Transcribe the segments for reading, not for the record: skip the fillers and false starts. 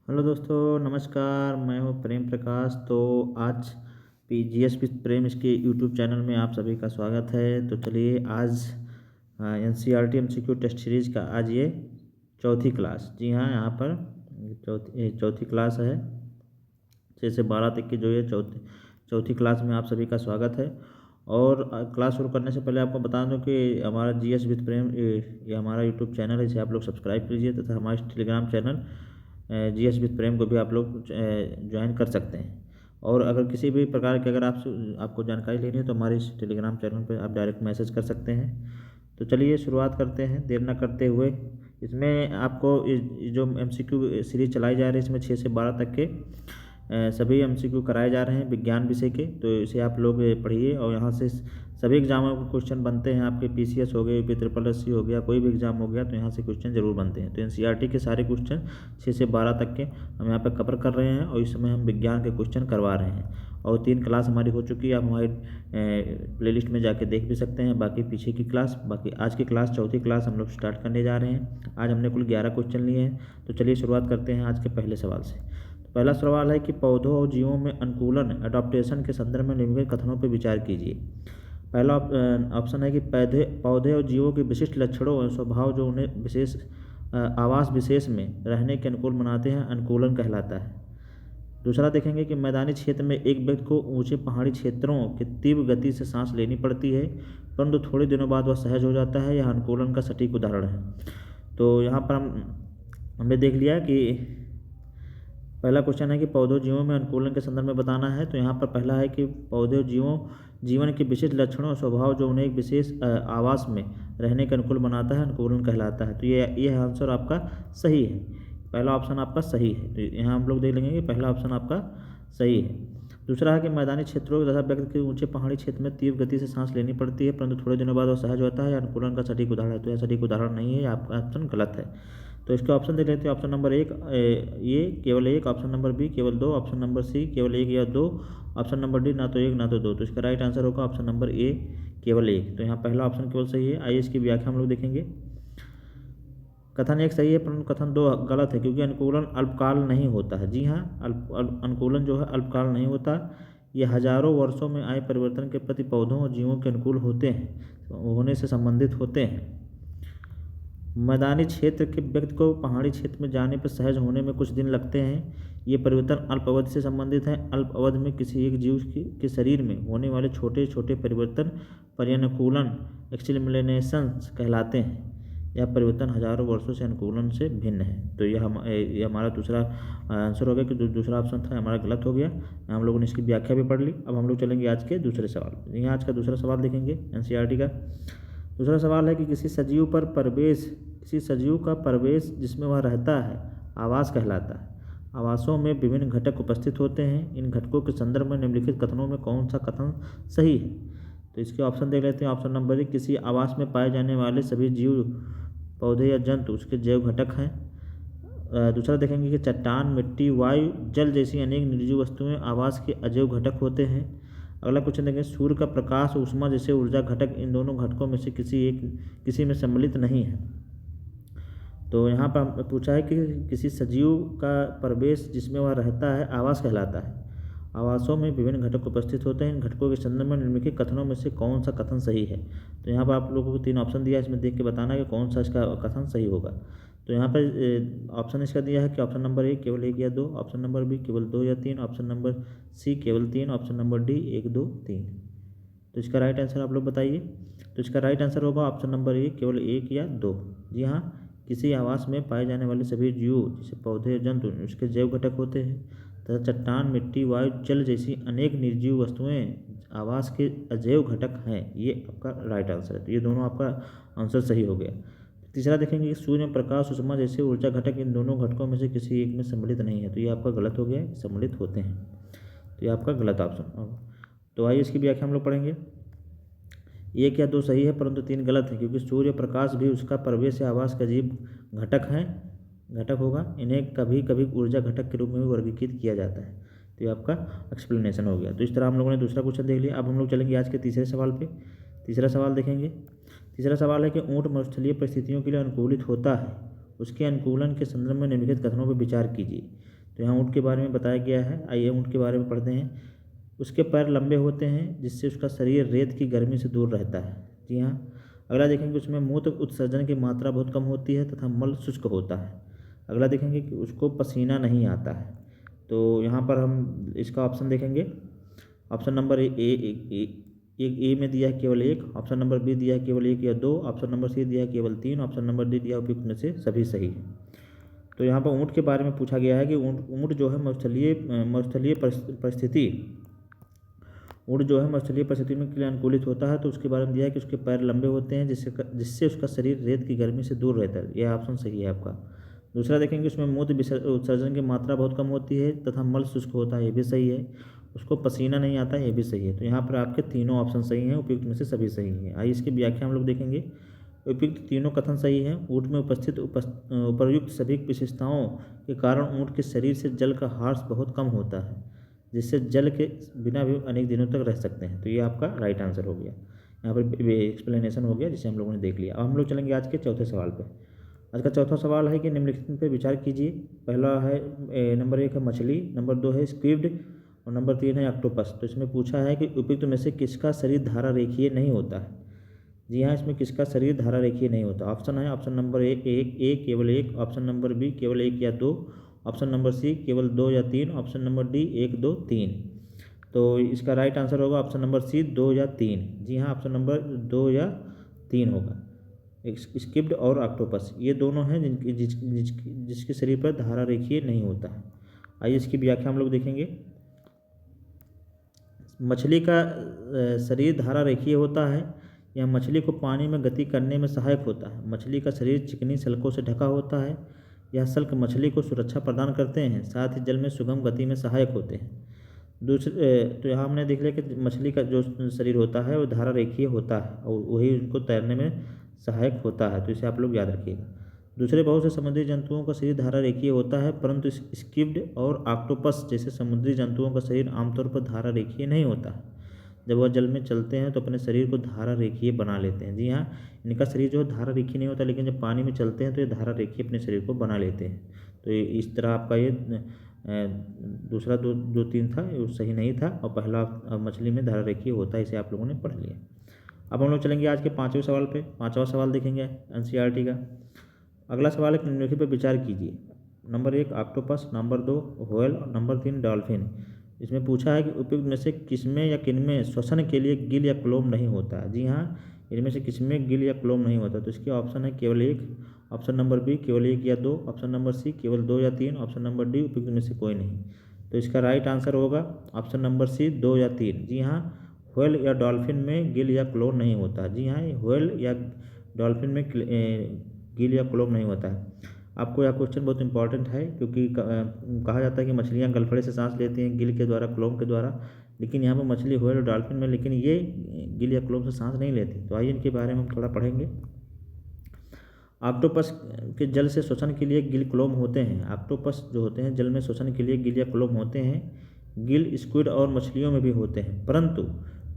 Hello दोस्तों, नमस्कार। मैं हूं प्रेम प्रकाश। तो आज पीजीएस विद प्रेम इसके यूट्यूब चैनल में आप सभी का स्वागत है। तो चलिए आज एनसीईआरटी एमसीक्यू टेस्ट सीरीज का आज ये चौथी क्लास। जी हाँ, यहाँ पर चौथी क्लास है। 6 से 12 तक की जो ये चौथी क्लास में आप सभी का स्वागत है। और क्लास शुरू करने से पहले आपको बता दूं कि हमारा जीएस विद प्रेम ये हमारा यूट्यूब चैनल है, इसे आप लोग सब्सक्राइब कीजिए तथा हमारे टेलीग्राम चैनल जीएस विद प्रेम को भी आप लोग ज्वाइन कर सकते हैं। और अगर किसी भी प्रकार की अगर आपको जानकारी लेनी है तो हमारे इस टेलीग्राम चैनल पर आप डायरेक्ट मैसेज कर सकते हैं। तो चलिए शुरुआत करते हैं देर न करते हुए। इसमें आपको जो एमसीक्यू सीरीज चलाई जा रही है इसमें 6 से 12 तक के सभी एमसीक्यू कराए जा रहे हैं विज्ञान विषय के। तो इसे आप लोग पढ़िए और यहाँ से सभी एग्जामों के क्वेश्चन बनते हैं। आपके पीसीएस हो गए, यूपी ट्रिपल एससी हो गया, कोई भी एग्जाम हो गया तो यहाँ से क्वेश्चन जरूर बनते हैं। तो एनसीईआरटी के सारे क्वेश्चन 6 से 12 तक के हम यहाँ पर कवर कर रहे हैं और इस समय हम विज्ञान के क्वेश्चन करवा रहे हैं। और 3 क्लास हमारी हो चुकी है, आप हमारी प्लेलिस्ट में जाके देख भी सकते हैं बाकी पीछे की क्लास। बाकी आज की क्लास चौथी क्लास हम लोग स्टार्ट करने जा रहे हैं। आज हमने कुल 11 क्वेश्चन लिए हैं। तो चलिए शुरुआत करते हैं आज के पहले सवाल से। पहला सवाल है कि पौधों और जीवों में अनुकूलन अडॉप्टेशन के संदर्भ में निम्नलिखित कथनों पर विचार कीजिए। पहला ऑप्शन है कि पौधे और जीवों के विशिष्ट लक्षणों और स्वभाव जो उन्हें विशेष आवास विशेष में रहने के अनुकूल बनाते हैं अनुकूलन कहलाता है। दूसरा देखेंगे कि मैदानी क्षेत्र में एक व्यक्ति को ऊंचे पहाड़ी क्षेत्रों की तीव्र गति से सांस लेनी पड़ती है परंतु थोड़े दिनों बाद वह सहज हो जाता है। यह अनुकूलन का सटीक उदाहरण है। तो यहाँ पर हमने देख लिया कि पहला क्वेश्चन है कि पौधों जीवों में अनुकूलन के संदर्भ में बताना है। तो यहाँ पर पहला है कि पौधे जीवन के विशिष्ट लक्षणों और स्वभाव जो उन्हें एक विशेष आवास में रहने के अनुकूल बनाता है अनुकूलन कहलाता है। तो ये आंसर आपका सही है, पहला ऑप्शन आपका सही है। तो यहाँ हम लोग देख लेंगे कि पहला ऑप्शन आपका सही है। दूसरा है कि मैदानी क्षेत्रों तथा व्यक्ति के ऊंचे पहाड़ी क्षेत्र में तीव्र गति से सांस लेनी पड़ती है परंतु थोड़े दिनों बाद वह सहज होता है अनुकूलन का सटीक उदाहरण है। तो यह सटीक उदाहरण नहीं है, आपका ऑप्शन गलत है। तो इसका ऑप्शन देख लेते हैं। ऑप्शन नंबर 1 ये केवल 1, ऑप्शन नंबर बी केवल 2, ऑप्शन नंबर सी केवल 1 या 2, ऑप्शन नंबर डी ना तो 1 ना तो 2। तो इसका राइट आंसर होगा ऑप्शन नंबर ए केवल 1। तो यहाँ पहला ऑप्शन केवल सही है। आइए इसकी व्याख्या हम लोग देखेंगे। कथन 1 सही है परंतु कथन 2 गलत है क्योंकि अनुकूलन अल्पकाल नहीं होता है। जी हाँ, अनुकूलन जो है अल्पकाल नहीं होता। ये हजारों वर्षों में आए परिवर्तन के प्रति पौधों और जीवों के अनुकूल होने से संबंधित होते हैं। मैदानी क्षेत्र के व्यक्ति को पहाड़ी क्षेत्र में जाने पर सहज होने में कुछ दिन लगते हैं। ये परिवर्तन अल्प अवधि से संबंधित है। अल्प अवधि में किसी एक जीव के शरीर में होने वाले छोटे छोटे परिवर्तन पर्यानुकूलन एक्सिलमिनेशंस कहलाते हैं। यह परिवर्तन हजारों वर्षों से अनुकूलन से भिन्न है। तो यह हमारा दूसरा आंसर हो गया कि दूसरा ऑप्शन था हमारा गलत हो गया। हम लोगों ने इसकी व्याख्या भी पढ़ ली। अब हम लोग चलेंगे आज के दूसरे सवाल। यहाँ आज का दूसरा सवाल देखेंगे एनसीईआरटी का। दूसरा सवाल है कि किसी सजीव का प्रवेश जिसमें वह रहता है आवास कहलाता है। आवासों में विभिन्न घटक उपस्थित होते हैं। इन घटकों के संदर्भ में निम्नलिखित कथनों में कौन सा कथन सही है। तो इसके ऑप्शन देख लेते हैं। ऑप्शन नंबर 1 किसी आवास में पाए जाने वाले सभी जीव पौधे या जंतु उसके जैव घटक हैं। दूसरा देखेंगे कि चट्टान, मिट्टी, वायु, जल जैसी अनेक निर्जीव वस्तुएं आवास के अजैव घटक होते हैं। अगला क्वेश्चन देखेंगे सूर्य का प्रकाश, ऊष्मा जैसे ऊर्जा घटक इन दोनों घटकों में से किसी में सम्मिलित नहीं है। तो यहाँ पर पूछा है कि किसी सजीव का प्रवेश जिसमें वह रहता है आवास कहलाता है। आवासों में विभिन्न घटक उपस्थित होते हैं। इन घटकों के संदर्भ में निम्नलिखित कथनों में से कौन सा कथन सही है। तो यहाँ पर आप लोगों को 3 ऑप्शन दिया है, इसमें देख के बताना कि कौन सा इसका कथन सही होगा। तो यहाँ पर ऑप्शन इसका दिया है कि ऑप्शन नंबर 1 केवल 1 या 2, ऑप्शन नंबर बी केवल 2 या 3, ऑप्शन नंबर सी केवल 3, ऑप्शन नंबर डी 1, 2, 3। तो इसका राइट आंसर आप लोग बताइए। तो इसका राइट आंसर होगा ऑप्शन नंबर 1 केवल 1 या 2। जी हाँ, किसी आवास में पाए जाने वाले सभी जीव जैसे पौधे जंतु उसके जैव घटक होते हैं तथा चट्टान, मिट्टी, वायु, जल जैसी अनेक निर्जीव वस्तुएं आवास के अजैव घटक हैं। ये आपका राइट आंसर है। तो ये दोनों आपका आंसर सही हो गया। तीसरा देखेंगे कि सूर्य में प्रकाश, ऊष्मा जैसे ऊर्जा घटक इन दोनों घटकों में से किसी एक में सम्मिलित नहीं है। तो ये आपका गलत हो गया, सम्मिलित होते हैं। तो ये आपका गलत ऑप्शन होगा। तो आइए इसकी व्याख्या हम लोग पढ़ेंगे। 1 या 2 सही है परंतु 3 गलत है क्योंकि सूर्य प्रकाश भी उसका प्रवेश या आवास का जीव घटक होगा। इन्हें कभी कभी ऊर्जा घटक के रूप में भी वर्गीकृत किया जाता है। तो ये आपका एक्सप्लेनेशन हो गया। तो इस तरह हम लोगों ने दूसरा क्वेश्चन देख लिया। अब हम लोग चलेंगे आज के तीसरे सवाल पे। तीसरा सवाल देखेंगे। तीसरा सवाल है कि ऊँट मरुस्थलीय परिस्थितियों के लिए अनुकूलित होता है। उसके अनुकूलन के संदर्भ में निम्नलिखित कथनों पर विचार कीजिए। तो यहाँ ऊँट के बारे में बताया गया है। आइए ऊँट के बारे में पढ़ते हैं। उसके पैर लंबे होते हैं जिससे उसका शरीर रेत की गर्मी से दूर रहता है। जी हाँ। अगला देखेंगे उसमें मूत्र उत्सर्जन की मात्रा बहुत कम होती है तथा मल शुष्क होता है। अगला देखेंगे कि उसको पसीना नहीं आता है। तो यहाँ पर हम इसका ऑप्शन देखेंगे। ऑप्शन नंबर ए में दिया है केवल 1, ऑप्शन नंबर बी दिया है केवल 1 या 2, ऑप्शन नंबर सी दिया है केवल 3, ऑप्शन नंबर डी दिया उपयुक्त में से सभी सही है। तो यहाँ पर ऊँट के बारे में पूछा गया है कि ऊँट जो है मरुस्थलीय परिस्थिति में के लिए अनुकूलित होता है। तो उसके बारे में दिया है कि उसके पैर लंबे होते हैं जिससे उसका शरीर रेत की गर्मी से दूर रहता है। यह ऑप्शन सही है आपका। दूसरा देखेंगे उसमें मूत्र उत्सर्जन की मात्रा बहुत कम होती है तथा मल शुष्क होता है। ये भी सही है। उसको पसीना नहीं आता है। ये भी सही है। तो यहाँ पर आपके तीनों ऑप्शन सही हैं, उपयुक्त में से सभी सही हैं। आइए इसकी व्याख्या हम लोग देखेंगे। उपयुक्त तीनों कथन सही हैं। ऊँट में उपस्थित उपर्युक्त सभी विशेषताओं के कारण ऊँट के शरीर से जल का ह्रास बहुत कम होता है जिससे जल के बिना भी अनेक दिनों तक रह सकते हैं। तो ये आपका राइट आंसर हो गया। यहाँ पर एक्सप्लेनेशन हो गया जिसे हम लोगों ने देख लिया। अब हम लोग चलेंगे आज के चौथे सवाल पे। आज का चौथा सवाल है कि निम्नलिखित पे विचार कीजिए। पहला है नंबर 1 है मछली, नंबर 2 है स्क्विड और नंबर 3 है ऑक्टोपस। तो इसमें पूछा है कि उपयुक्त में से किसका शरीर धारा रेखीय नहीं होता है। जी हाँ, इसमें किसका शरीर धारा रेखीय नहीं होता। ऑप्शन है ऑप्शन नंबर ए केवल 1, ऑप्शन नंबर बी केवल 1 या 2, ऑप्शन नंबर सी केवल 2 या 3, ऑप्शन नंबर डी 1, 2, 3। तो इसका राइट आंसर होगा ऑप्शन नंबर सी 2 या 3। जी हाँ, ऑप्शन नंबर 2 या 3 होगा। स्क्विड और ऑक्टोपस ये दोनों हैं जिसके शरीर पर धारा रेखीय नहीं होता है। आइए इसकी व्याख्या हम लोग देखेंगे। मछली का शरीर धारा रेखीय होता है। यह मछली को पानी में गति करने में सहायक होता है। मछली का शरीर चिकनी सल्कों से ढका होता है। यह सल्क मछली को सुरक्षा प्रदान करते हैं, साथ ही जल में सुगम गति में सहायक होते हैं। दूसरे तो यहाँ हमने देख लिया कि मछली का जो शरीर होता है वो धारा रेखीय होता है और वही उनको तैरने में सहायक होता है। तो इसे आप लोग याद रखिएगा। दूसरे बहुत से समुद्री जंतुओं का शरीर धारा रेखीय होता है, परंतु स्क्विड और ऑक्टोपस जैसे समुद्री जंतुओं का शरीर आमतौर पर धारा रेखीय नहीं होता है। जब वह जल में चलते हैं तो अपने शरीर को धारा रेखीय बना लेते हैं। जी हाँ, इनका शरीर जो है धारा रेखीय नहीं होता, लेकिन जब पानी में चलते हैं तो ये धारा रेखीय अपने शरीर को बना लेते हैं। तो इस तरह आपका ये दूसरा जो 3 था वो सही नहीं था और पहला मछली में धारा रेखीय होता है। इसे आप लोगों ने पढ़ लिया। अब हम लोग चलेंगे आज के 5वें सवाल पे। 5वां सवाल देखेंगे एनसीईआरटी का। अगला सवाल है निम्नलिखित पर विचार कीजिए। नंबर 1 ऑक्टोपस, नंबर 2 व्हेल और नंबर 3 डॉल्फिन। इसमें पूछा है कि उपयुक्त में से किसमें या किनमें श्वसन के लिए गिल या क्लोम नहीं होता है। जी हाँ, इनमें से किसमें गिल या क्लोम नहीं होता। तो इसके ऑप्शन है केवल 1, ऑप्शन नंबर बी केवल 1 या 2, ऑप्शन नंबर सी केवल 2 या 3, ऑप्शन नंबर डी उपयुक्त में से कोई नहीं। तो इसका राइट आंसर होगा ऑप्शन नंबर सी 2 या 3। जी हाँ, व्हेल या डॉल्फिन में गिल या क्लोम नहीं होता। जी हाँ, व्हेल या डॉल्फिन में गिल या क्लोम नहीं होता है। आपको यह क्वेश्चन बहुत इंपॉर्टेंट है क्योंकि कहा जाता है कि मछलियाँ गलफड़े से सांस लेती हैं गिल के द्वारा, क्लोम के द्वारा, लेकिन यहाँ पर मछली व्हेल और डॉल्फिन में लेकिन ये गिल या क्लोम से सांस नहीं लेती। तो आइए इनके बारे में हम थोड़ा पढ़ेंगे। ऑक्टोपस के जल से श्वसन के लिए गिल क्लोम होते हैं। ऑक्टोपस जो होते हैं जल में श्वसन के लिए गिल या क्लोम होते हैं। गिल स्क्विड और मछलियों में भी होते हैं, परंतु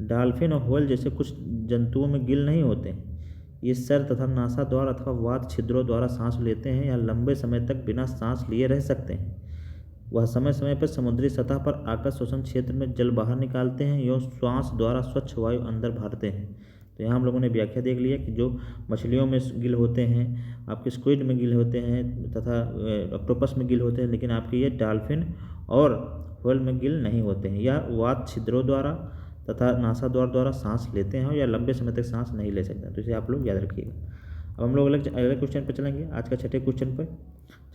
डॉल्फिन और व्हेल जैसे कुछ जंतुओं में गिल नहीं होते हैं। ये सर तथा नासा द्वार अथवा वात छिद्रों द्वारा सांस लेते हैं या लंबे समय तक बिना सांस लिए रह सकते हैं। वह समय समय पर समुद्री सतह पर आकर श्वसन क्षेत्र में जल बाहर निकालते हैं एवं श्वास द्वारा स्वच्छ वायु अंदर भरते हैं। तो यहाँ हम लोगों ने व्याख्या देख लिया कि जो मछलियों में गिल होते हैं, आपके स्क्विड में गिल होते हैं तथा ऑक्टोपस में गिल होते हैं, लेकिन आपके ये डॉल्फिन और व्हेल में गिल नहीं होते हैं। या वात छिद्रों द्वारा तथा नासा द्वारा सांस लेते हैं या लंबे समय तक सांस नहीं ले सकते। तो इसे आप लोग याद रखिएगा। अब हम लोग अगले क्वेश्चन पर चलेंगे, आज का छठे क्वेश्चन पर।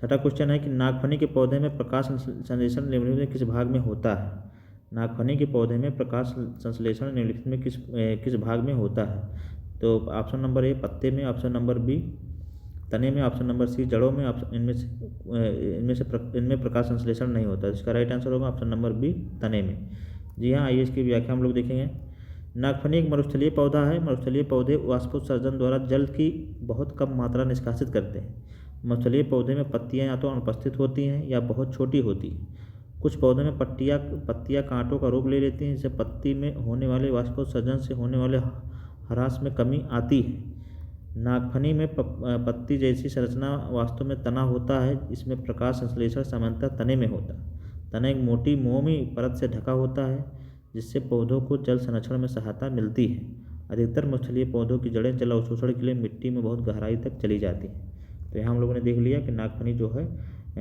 छठा क्वेश्चन है कि नागफनी के पौधे में प्रकाश संश्लेषण निम्नलिखित में किस भाग में होता है। नागफनी के पौधे में प्रकाश संश्लेषण निम्नलिखित में किस भाग में होता है। तो ऑप्शन नंबर ए पत्ते में, ऑप्शन नंबर बी तने में, ऑप्शन नंबर सी जड़ों में, इनमें प्रकाश संश्लेषण नहीं होता। इसका राइट आंसर होगा ऑप्शन नंबर बी तने में। जी हाँ, आइए इसकी व्याख्या हम लोग देखेंगे। नागफनी एक मरुस्थलीय पौधा है। मरुस्थलीय पौधे वाष्पोत्सर्जन द्वारा जल की बहुत कम मात्रा निष्कासित करते हैं। मरुस्थलीय पौधे में पत्तियां या तो अनुपस्थित होती हैं या बहुत छोटी होती हैं। कुछ पौधों में पत्तियां कांटों का रूप ले लेती हैं, जिससे पत्ती में होने वाले वाष्पोत्सर्जन से होने वाले ह्रास में कमी आती है। नागफनी में पत्ती जैसी संरचना वास्तव में तना होता है। इसमें प्रकाश संश्लेषण सामान्यतः तने में होता है। तना एक मोटी मोमी परत से ढका होता है जिससे पौधों को जल संरक्षण में सहायता मिलती है। अधिकतर मछली पौधों की जड़ें जल अवशोषण के लिए मिट्टी में बहुत गहराई तक चली जाती हैं। तो यहाँ हम लोगों ने देख लिया कि नागफनी जो है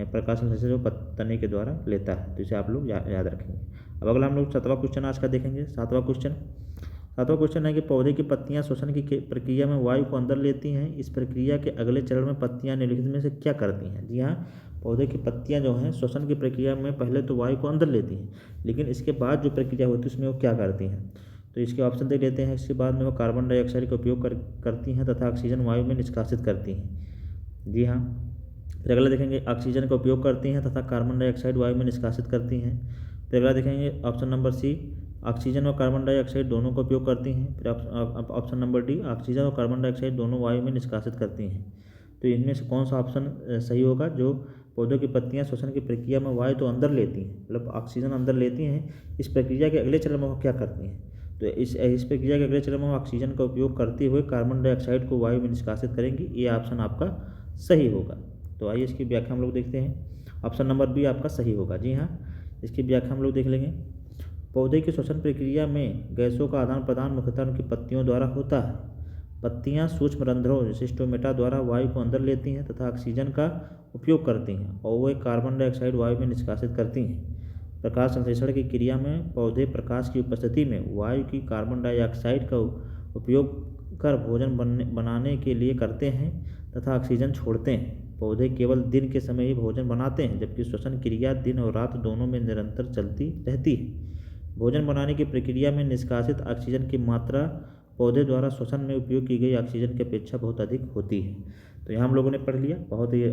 प्रकाश संश्लेषण जो तने के द्वारा लेता है, तो इसे आप लोग याद रखेंगे। अब अगला हम लोग 7वां क्वेश्चन आज का देखेंगे। 7वां क्वेश्चन है कि पौधे की पत्तियां श्वसन की प्रक्रिया में वायु को अंदर लेती हैं। इस प्रक्रिया के अगले चरण में पत्तियां निम्नलिखित में से क्या करती हैं? जी हाँ, पौधे की पत्तियां जो हैं श्वसन की प्रक्रिया में पहले तो वायु को अंदर लेती हैं, लेकिन इसके बाद जो प्रक्रिया होती है उसमें वो क्या करती हैं? तो इसके ऑप्शन देख लेते हैं। इसके बाद में वो कार्बन डाइऑक्साइड का उपयोग करती हैं तथा ऑक्सीजन वायु में निष्कासित करती हैं। जी हाँ, फिर अगला देखेंगे ऑक्सीजन का उपयोग करती हैं तथा कार्बन डाइऑक्साइड वायु में निष्कासित करती हैं। फिर अगला देखेंगे ऑप्शन नंबर सी, ऑक्सीजन और कार्बन डाइऑक्साइड दोनों का उपयोग करती हैं। फिर ऑप्शन नंबर डी, ऑक्सीजन और कार्बन डाइऑक्साइड दोनों वायु में निष्कासित करती हैं। तो इनमें से कौन सा ऑप्शन सही होगा? जो पौधों की पत्तियां श्वसन की प्रक्रिया में वायु तो अंदर लेती हैं, मतलब ऑक्सीजन अंदर लेती हैं, इस प्रक्रिया के अगले चरण में वो क्या करती हैं? तो इस प्रक्रिया के अगले चरण में ऑक्सीजन का उपयोग करते हुए कार्बन डाइऑक्साइड को वायु में निष्कासित करेंगी। ये ऑप्शन आपका सही होगा। तो आइए इसकी व्याख्या हम लोग देखते हैं। ऑप्शन नंबर बी आपका सही होगा। जी हाँ, इसकी व्याख्या हम लोग देख लेंगे। पौधे की श्वसन प्रक्रिया में गैसों का आदान प्रदान मुख्यतः उनकी पत्तियों द्वारा होता है। पत्तियां सूक्ष्म रंध्रों जैसे स्टोमेटा द्वारा वायु को अंदर लेती हैं तथा ऑक्सीजन का उपयोग करती हैं और वे कार्बन डाइऑक्साइड वायु में निष्कासित करती हैं। प्रकाश संश्लेषण की क्रिया में पौधे प्रकाश की उपस्थिति में वायु की कार्बन डाइऑक्साइड का उपयोग कर भोजन बनाने के लिए करते हैं तथा ऑक्सीजन छोड़ते हैं। पौधे केवल दिन के समय ही भोजन बनाते हैं, जबकि श्वसन क्रिया दिन और रात दोनों में निरंतर चलती रहती है। भोजन बनाने की प्रक्रिया में निष्कासित ऑक्सीजन की मात्रा पौधे द्वारा श्वसन में उपयोग की गई ऑक्सीजन की अपेक्षा बहुत अधिक होती है। तो यहाँ हम लोगों ने पढ़ लिया बहुत ही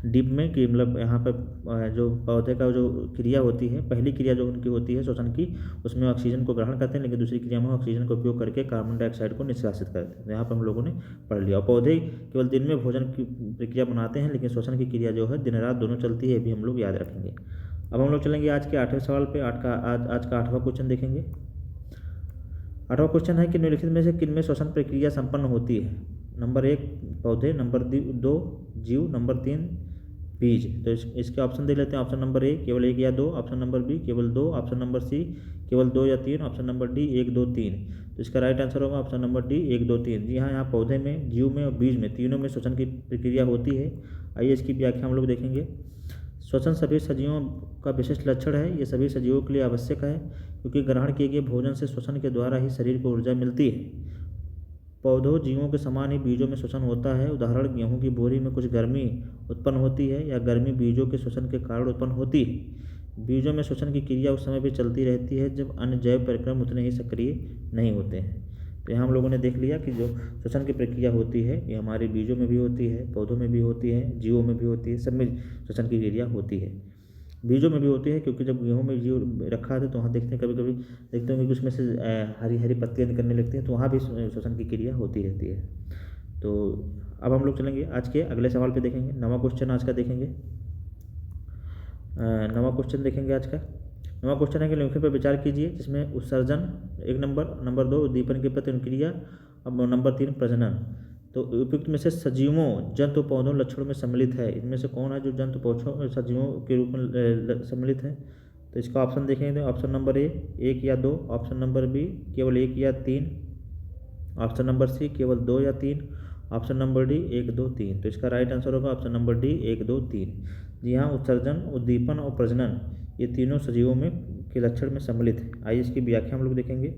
डीप में कि मतलब यहाँ पर जो पौधे का जो क्रिया होती है, पहली क्रिया जो उनकी होती है श्वसन की, उसमें ऑक्सीजन को ग्रहण करते हैं, लेकिन दूसरी क्रिया में ऑक्सीजन का उपयोग करके कार्बन डाइऑक्साइड को निष्कासित करते हैं। यहाँ पर हम लोगों ने पढ़ लिया। और पौधे केवल दिन में भोजन की प्रक्रिया बनाते हैं, लेकिन श्वसन की क्रिया जो है दिन रात दोनों चलती है, ये भी हम लोग याद रखेंगे। अब हम लोग चलेंगे आज के 8वें सवाल पे। आज का 8वां क्वेश्चन देखेंगे। 8वां क्वेश्चन है कि निम्नलिखित में से किनमें श्वसन प्रक्रिया संपन्न होती है? नंबर 1 पौधे, नंबर 2 जीव, नंबर 3 बीज। तो इसके ऑप्शन दे लेते हैं। ऑप्शन नंबर ए केवल 1 या 2, ऑप्शन नंबर बी केवल 2, ऑप्शन नंबर सी केवल 2 या 3, ऑप्शन नंबर डी 1 2 3। तो इसका राइट आंसर होगा ऑप्शन नंबर डी 1 2 3। जी हाँ, यहाँ पौधे में, जीव में और बीज में तीनों में श्वसन की प्रक्रिया होती है। आइए इसकी व्याख्या हम लोग देखेंगे। श्वसन सभी सजीवों का विशिष्ट लक्षण है। ये सभी सजीवों के लिए आवश्यक है क्योंकि ग्रहण किए गए भोजन से श्वसन के द्वारा ही शरीर को ऊर्जा मिलती है। पौधों जीवों के समान ही बीजों में श्वसन होता है। उदाहरण, गेहूं की बोरी में कुछ गर्मी उत्पन्न होती है या गर्मी बीजों के श्वसन के कारण उत्पन्न होती है। बीजों में श्वसन की क्रिया उस समय भी चलती रहती है जब अन्य जैव परिक्रम उतने ही सक्रिय नहीं होते हैं। तो यहाँ हम लोगों ने देख लिया कि जो श्वसन की प्रक्रिया होती है ये हमारे बीजों में भी होती है, पौधों में भी होती है, जीवों में भी होती है, सब में श्वसन की क्रिया होती है। बीजों में भी होती है क्योंकि जब गेहूं में जीव रखा है तो वहाँ देखते हैं, कभी कभी देखते हैं कि उसमें से हरी हरी पत्तियाँ निकलने लगती हैं, तो वहाँ भी श्वसन की क्रिया होती रहती है। तो अब हम लोग चलेंगे आज के अगले सवाल पे देखेंगे। 9वां क्वेश्चन आज का देखेंगे। 9वां क्वेश्चन देखेंगे आज का। 9वां क्वेश्चन है कि निम्नलिखित पर विचार कीजिए, जिसमें उत्सर्जन 1 नंबर 2 उद्दीपन की प्रति क्रिया, अब नंबर 3 प्रजनन। तो उपयुक्त में से सजीवों, जंतु, पौधों लक्षणों में सम्मिलित है। इनमें से कौन है जो जंतु, पौधों, सजीवों के रूप में सम्मिलित है? तो इसका ऑप्शन देखेंगे। ऑप्शन नंबर ए 1 या 2, ऑप्शन नंबर बी केवल 1 या 3, ऑप्शन नंबर सी केवल 2 या 3, ऑप्शन नंबर डी 1 2 3। तो इसका राइट आंसर होगा ऑप्शन नंबर डी 1 2 3। जी हाँ, उत्सर्जन, उद्दीपन और प्रजनन ये तीनों सजीवों में के लक्षण में सम्मिलित है। आइए इसकी व्याख्या हम लोग देखेंगे।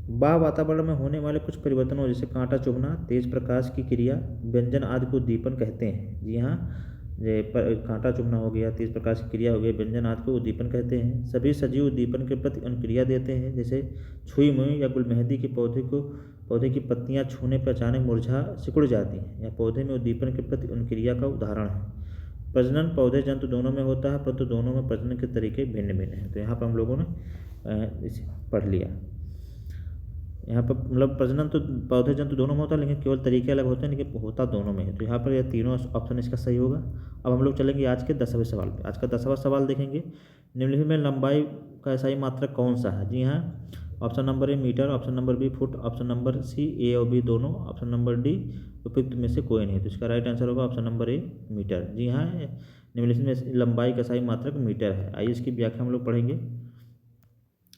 वातावरण में होने वाले कुछ परिवर्तनों जैसे कांटा चुभना, तेज प्रकाश की क्रिया, व्यंजन आदि को उद्दीपन कहते हैं। जी हाँ, कांटा चुभना हो गया, तेज प्रकाश की क्रिया हो गई, व्यंजन आदि को उद्दीपन कहते हैं। सभी सजीव उद्दीपन के प्रति अनुक्रिया देते हैं। जैसे छुई मुई या गुलमेहंदी के पौधे की पत्तियां छूने पर अचानक मुरझा सिकुड़ जाती हैं, या पौधे में उद्दीपन के प्रति अनुक्रिया का उदाहरण है। प्रजनन पौधे जंतु दोनों में होता है, परंतु दोनों में प्रजनन के तरीके भिन्न भिन्न हैं। तो यहाँ पर हम लोगों ने इसे पढ़ लिया। यहाँ पर मतलब प्रजनन तो पौधे जंतु दोनों में होता है, लेकिन केवल तरीके अलग होते हैं, लेकिन होता दोनों में है। तो यहाँ पर ये तीनों ऑप्शन इसका सही होगा। अब हम लोग चलेंगे आज के 10वें सवाल पे। आज का 10वां सवाल देखेंगे। निम्नलिखित में लंबाई का एसआई मात्रक कौन सा है? जी हाँ, option number A meter, option number B foot, option number C A और बी दोनों, ऑप्शन नंबर डी उपयुक्त में से कोई नहीं। तो इसका राइट आंसर होगा ऑप्शन नंबर ए मीटर। जी हाँ, निम्नलिखित में लंबाई का सही मात्रक मीटर है। आइए इसकी व्याख्या हम लोग पढ़ेंगे।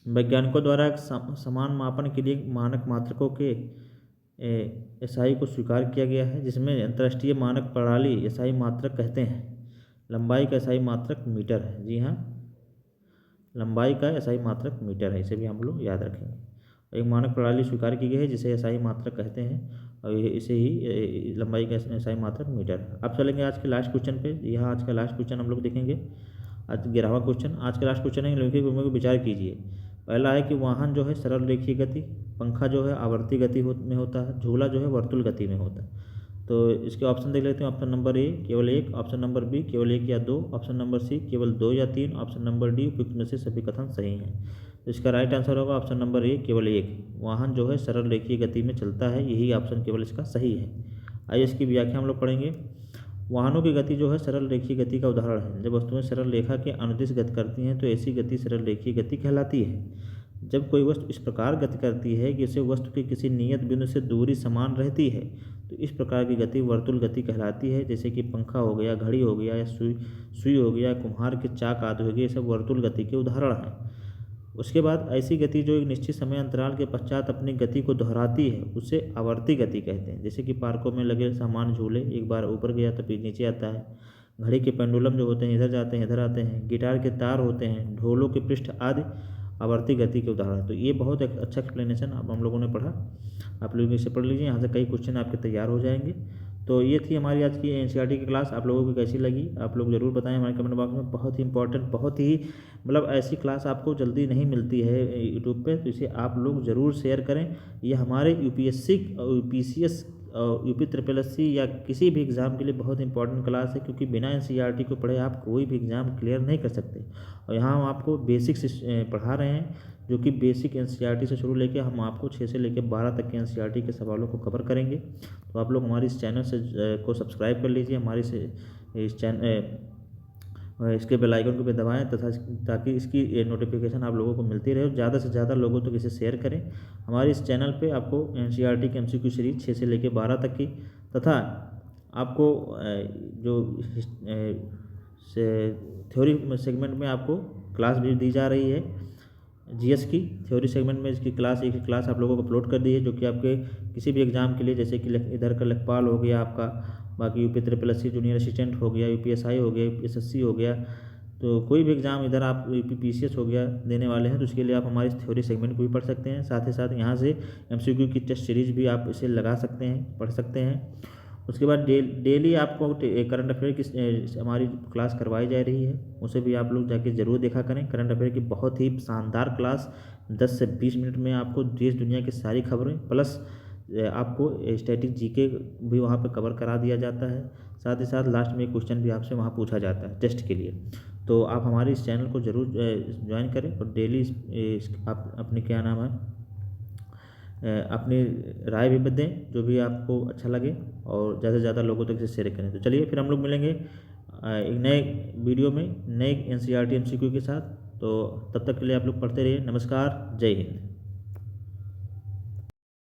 वैज्ञानिकों द्वारा एक समान मापन के लिए मानक मात्रकों के एसआई को स्वीकार किया गया है, जिसमें अंतर्राष्ट्रीय मानक प्रणाली एसआई मात्रक कहते हैं। लंबाई का एसआई मात्रक मीटर है। जी हाँ, लंबाई का एसआई मात्रक मीटर है, इसे भी हम लोग याद रखेंगे। एक मानक प्रणाली स्वीकार की गई है जिसे एसआई मात्रक कहते हैं, और इसे ही लंबाई का एसआई मात्रक मीटर है। अब चलेंगे आज के लास्ट क्वेश्चन पे। यहाँ आज का लास्ट क्वेश्चन हम लोग देखेंगे। आज 11वां क्वेश्चन, आज का लास्ट क्वेश्चन है, निम्नलिखित में को विचार कीजिए। पहला है कि वाहन जो है सरल रेखीय गति, पंखा जो है आवर्ती गति में होता है, झूला जो है वर्तुल गति में होता है। तो इसके ऑप्शन देख लेते हैं। ऑप्शन नंबर ए केवल एक, ऑप्शन नंबर बी केवल एक या दो, ऑप्शन नंबर सी केवल दो या तीन, ऑप्शन नंबर डी उपयुक्त में से सभी कथन सही हैं। तो इसका राइट आंसर होगा ऑप्शन नंबर ए केवल एक। वाहन जो है सरल रेखीय गति में चलता है, यही ऑप्शन केवल इसका सही है। आइए इसकी व्याख्या हम लोग पढ़ेंगे। वाहनों की गति जो है सरल रेखीय गति का उदाहरण है। जब वस्तुएं सरल रेखा के अनुदिश गति करती हैं तो ऐसी गति सरल रेखीय गति कहलाती है। जब कोई वस्तु इस प्रकार गति करती है कि इसे वस्तु के किसी नियत बिंदु से दूरी समान रहती है, तो इस प्रकार की गति वर्तुल गति कहलाती है। जैसे कि पंखा हो गया, घड़ी हो गया, या सुई हो गया, कुम्हार के चाक आदि हो गए, ये सब वर्तुल गति के उदाहरण हैं। उसके बाद ऐसी गति जो एक निश्चित समय अंतराल के पश्चात अपनी गति को दोहराती है, उसे आवर्ती गति कहते हैं। जैसे कि पार्कों में लगे सामान झूले, एक बार ऊपर गया तो फिर नीचे आता है। घड़ी के पेंडुलम जो होते हैं इधर जाते हैं इधर आते हैं। गिटार के तार होते हैं, ढोलों के पृष्ठ आदि आवर्ती गति के उदाहरण। तो ये बहुत एक अच्छा एक्सप्लेनेशन अब हम लोगों ने पढ़ा। आप लोग इसे पढ़ लीजिए, यहाँ से कई क्वेश्चन आपके तैयार हो जाएंगे। तो ये थी हमारी आज की एनसीईआरटी की क्लास। आप लोगों को कैसी लगी आप लोग ज़रूर बताएं हमारे कमेंट बॉक्स में। बहुत ही इंपॉर्टेंट, बहुत ही मतलब ऐसी क्लास आपको जल्दी नहीं मिलती है यूट्यूब पे, तो इसे आप लोग ज़रूर शेयर करें। ये हमारे यूपीएससी और यूपीसीएस और यूपी ट्रिपल एससी या किसी भी एग्ज़ाम के लिए बहुत इंपॉर्टेंट क्लास है, क्योंकि बिना एनसीईआरटी को पढ़े आप कोई भी एग्ज़ाम क्लियर नहीं कर सकते। और यहाँ हम आपको बेसिक्स पढ़ा रहे हैं, जो कि बेसिक एनसीईआरटी से शुरू लेके हम आपको 6 से लेकर 12 तक के एनसीईआरटी के सवालों को कवर करेंगे। तो आप लोग हमारे इस चैनल से को सब्सक्राइब कर लीजिए, हमारे से इस चैनल इसके बेल आइकन को भी दबाएं, तथा ताकि इसकी नोटिफिकेशन आप लोगों को मिलती रहे। ज़्यादा से ज़्यादा लोगों तक इसे शेयर करें। हमारे इस चैनल पे आपको एनसीईआरटी की एमसीक्यू सीरीज 6 से लेकर 12 तक की, तथा आपको जो थ्योरी सेगमेंट में आपको क्लास भी दी जा रही है। जीएस की थ्योरी सेगमेंट में इसकी क्लास एक क्लास आप लोगों को अपलोड कर दी है, जो कि आपके किसी भी एग्ज़ाम के लिए, जैसे कि इधर का लेखपाल हो गया आपका, बाकी UP triple SC junior assistant हो गया, यूपीएसआई हो गया, यूपीएसएससी हो गया, तो कोई भी एग्ज़ाम इधर आप यूपीपीसीएस हो गया देने वाले हैं, तो उसके लिए आप हमारी थ्योरी सेगमेंट को भी पढ़ सकते हैं। साथ ही साथ यहाँ से एमसीक्यू की टेस्ट सीरीज भी आप इसे लगा सकते हैं, पढ़ सकते हैं। उसके बाद डेली आपको करंट अफेयर की हमारी क्लास करवाई जा रही है, उसे भी आप लोग जाके ज़रूर देखा करें। करंट अफेयर की बहुत ही शानदार क्लास 10 से 20 मिनट में आपको देश दुनिया की सारी खबरें प्लस आपको स्टैटिक जीके भी वहाँ पे कवर करा दिया जाता है। साथ ही साथ लास्ट में एक क्वेश्चन भी आपसे वहाँ पूछा जाता है टेस्ट के लिए। तो आप हमारे इस चैनल को ज़रूर ज्वाइन करें और डेली आप अपने क्या नाम है अपनी राय भी दें, जो भी आपको अच्छा लगे, और ज़्यादा से ज़्यादा लोगों तक इसे शेयर करें। तो चलिए फिर हम लोग मिलेंगे एक नए वीडियो में नए एनसीईआरटी एमसीक्यू के साथ। तो तब तक के लिए आप लोग पढ़ते रहिए। नमस्कार, जय हिंद।